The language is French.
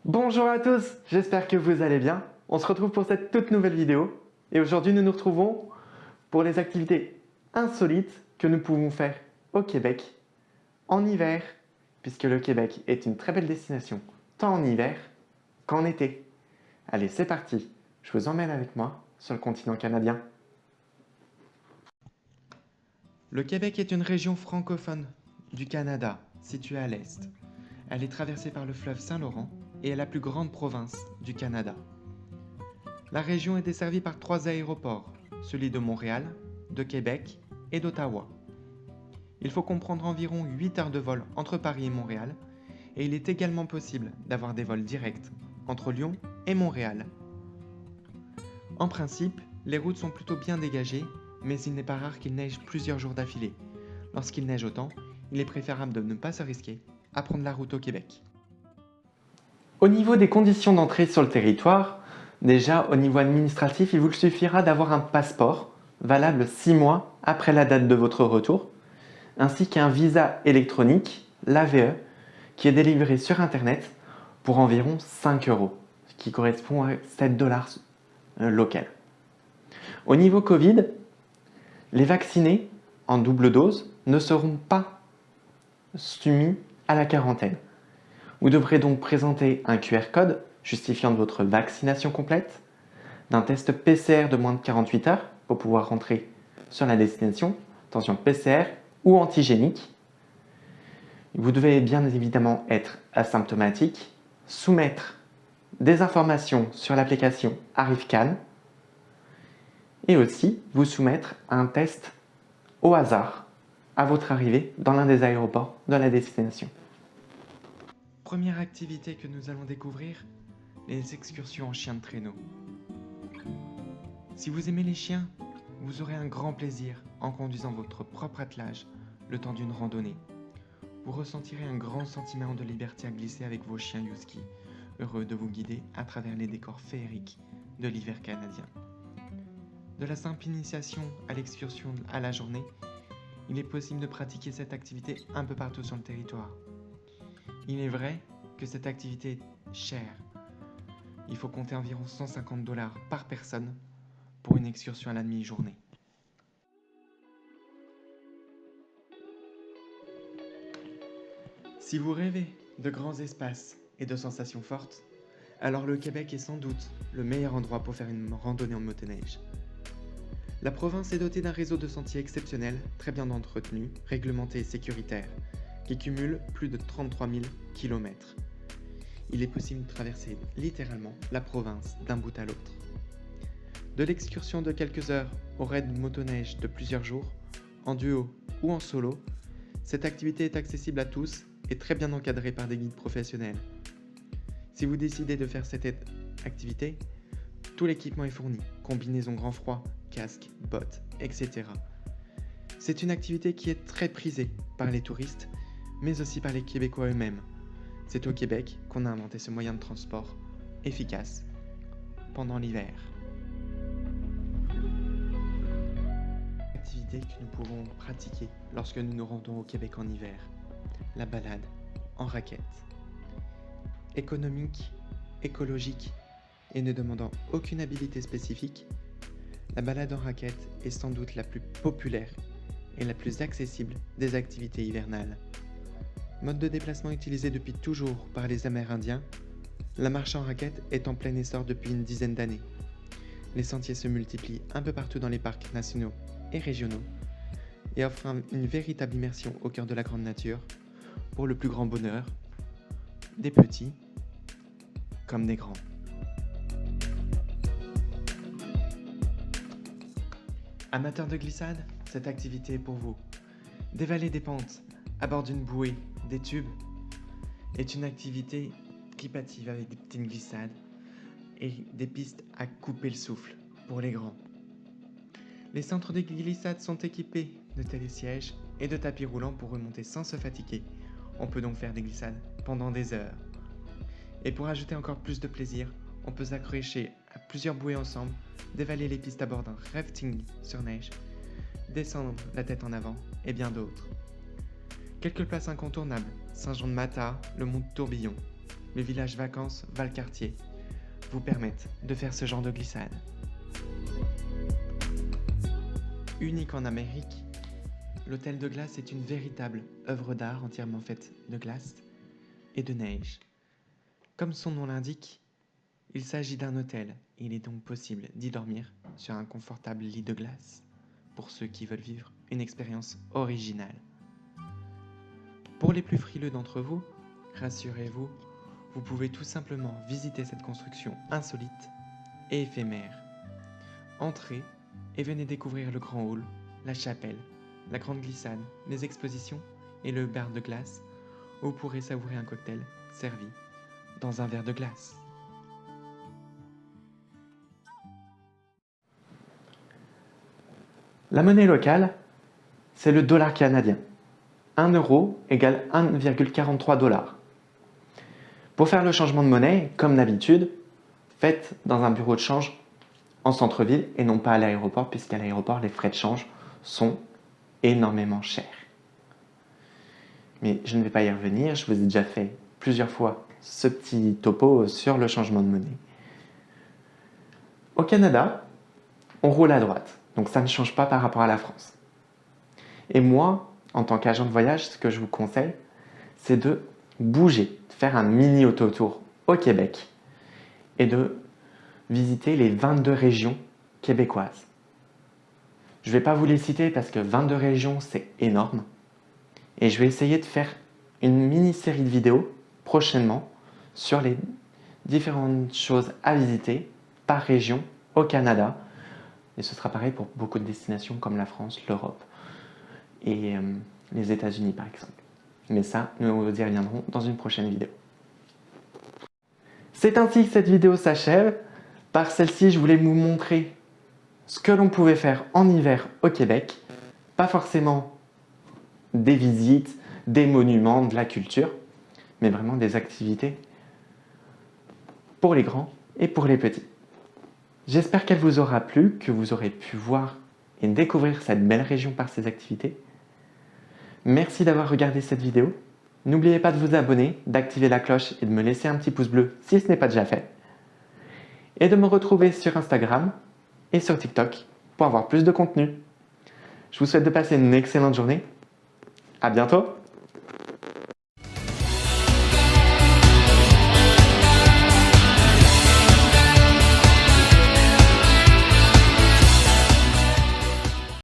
Bonjour à tous, j'espère que vous allez bien. On se retrouve pour cette toute nouvelle vidéo et aujourd'hui nous nous retrouvons pour les activités insolites que nous pouvons faire au Québec en hiver, puisque le Québec est une très belle destination tant en hiver qu'en été. Allez, c'est parti, je vous emmène avec moi sur le continent canadien. Le Québec est une région francophone du Canada, située à l'est. Elle est traversée par le fleuve Saint-Laurent et est la plus grande province du Canada. La région est desservie par 3 aéroports, celui de Montréal, de Québec et d'Ottawa. Il faut comprendre environ 8 heures de vol entre Paris et Montréal, et il est également possible d'avoir des vols directs entre Lyon et Montréal. En principe, les routes sont plutôt bien dégagées, mais il n'est pas rare qu'il neige plusieurs jours d'affilée. Lorsqu'il neige autant, il est préférable de ne pas se risquer à prendre la route au Québec. Au niveau des conditions d'entrée sur le territoire, déjà au niveau administratif, il vous suffira d'avoir un passeport valable 6 mois après la date de votre retour, ainsi qu'un visa électronique, l'AVE, qui est délivré sur Internet pour environ 5 €, ce qui correspond à 7 $ local. Au niveau Covid, les vaccinés en double dose ne seront pas soumis à la quarantaine. Vous devrez donc présenter un QR code justifiant de votre vaccination complète, d'un test PCR de moins de 48 heures pour pouvoir rentrer sur la destination, attention PCR ou antigénique. Vous devez bien évidemment être asymptomatique, soumettre des informations sur l'application ArriveCan et aussi vous soumettre à un test au hasard à votre arrivée dans l'un des aéroports de la destination. Première activité que nous allons découvrir, les excursions en chien de traîneau. Si vous aimez les chiens, vous aurez un grand plaisir en conduisant votre propre attelage le temps d'une randonnée. Vous ressentirez un grand sentiment de liberté à glisser avec vos chiens husky, heureux de vous guider à travers les décors féeriques de l'hiver canadien. De la simple initiation à l'excursion à la journée, il est possible de pratiquer cette activité un peu partout sur le territoire. Il est vrai que cette activité est chère. Il faut compter environ 150 $ par personne pour une excursion à la demi-journée. Si vous rêvez de grands espaces et de sensations fortes, alors le Québec est sans doute le meilleur endroit pour faire une randonnée en motoneige. La province est dotée d'un réseau de sentiers exceptionnel, très bien entretenu, réglementé et sécuritaire, qui cumule plus de 33 000 km. Il est possible de traverser littéralement la province d'un bout à l'autre. De l'excursion de quelques heures au raid motoneige de plusieurs jours, en duo ou en solo, cette activité est accessible à tous et très bien encadrée par des guides professionnels. Si vous décidez de faire cette activité, tout l'équipement est fourni, combinaison grand froid, casque, bottes, etc. C'est une activité qui est très prisée par les touristes, mais aussi par les Québécois eux-mêmes. C'est au Québec qu'on a inventé ce moyen de transport efficace pendant l'hiver. Activité que nous pouvons pratiquer lorsque nous nous rendons au Québec en hiver. La balade en raquette. Économique, écologique et ne demandant aucune habilité spécifique, la balade en raquette est sans doute la plus populaire et la plus accessible des activités hivernales. Mode de déplacement utilisé depuis toujours par les Amérindiens, la marche en raquette est en plein essor depuis une dizaine d'années. Les sentiers se multiplient un peu partout dans les parcs nationaux et régionaux et offrent une véritable immersion au cœur de la grande nature pour le plus grand bonheur des petits comme des grands. Amateurs de glissade, cette activité est pour vous. Dévaler des pentes à bord d'une bouée, des tubes, est une activité privative avec des petites glissades et des pistes à couper le souffle pour les grands. Les centres de glissade sont équipés de télésièges et de tapis roulants pour remonter sans se fatiguer. On peut donc faire des glissades pendant des heures. Et pour ajouter encore plus de plaisir, on peut s'accrocher à plusieurs bouées ensemble, dévaler les pistes à bord d'un rafting sur neige, descendre la tête en avant et bien d'autres. Quelques places incontournables, Saint-Jean-de-Mata, le mont Tourbillon, le village vacances Valcartier, vous permettent de faire ce genre de glissade. Unique en Amérique, l'hôtel de glace est une véritable œuvre d'art entièrement faite de glace et de neige. Comme son nom l'indique, il s'agit d'un hôtel et il est donc possible d'y dormir sur un confortable lit de glace pour ceux qui veulent vivre une expérience originale. Pour les plus frileux d'entre vous, rassurez-vous, vous pouvez tout simplement visiter cette construction insolite et éphémère. Entrez et venez découvrir le grand hall, la chapelle, la grande glissade, les expositions et le bar de glace où vous pourrez savourer un cocktail servi dans un verre de glace. La monnaie locale, c'est le dollar canadien. 1 euro égale 1,43 $. Pour faire le changement de monnaie, comme d'habitude, faites dans un bureau de change en centre-ville et non pas à l'aéroport, puisqu'à l'aéroport, les frais de change sont énormément chers. Mais je ne vais pas y revenir, je vous ai déjà fait plusieurs fois ce petit topo sur le changement de monnaie. Au Canada, on roule à droite, donc ça ne change pas par rapport à la France. Et moi, en tant qu'agent de voyage, ce que je vous conseille, c'est de bouger, de faire un mini autotour au Québec et de visiter les 22 régions québécoises. Je ne vais pas vous les citer parce que 22 régions, c'est énorme. Et je vais essayer de faire une mini-série de vidéos prochainement sur les différentes choses à visiter par région au Canada. Et ce sera pareil pour beaucoup de destinations comme la France, l'Europe et les États-Unis par exemple. Mais ça, nous y reviendrons dans une prochaine vidéo. C'est ainsi que cette vidéo s'achève. Par celle-ci, je voulais vous montrer ce que l'on pouvait faire en hiver au Québec. Pas forcément des visites, des monuments, de la culture, mais vraiment des activités pour les grands et pour les petits. J'espère qu'elle vous aura plu, que vous aurez pu voir et découvrir cette belle région par ces activités. Merci d'avoir regardé cette vidéo. N'oubliez pas de vous abonner, d'activer la cloche et de me laisser un petit pouce bleu si ce n'est pas déjà fait. Et de me retrouver sur Instagram et sur TikTok pour avoir plus de contenu. Je vous souhaite de passer une excellente journée. À bientôt!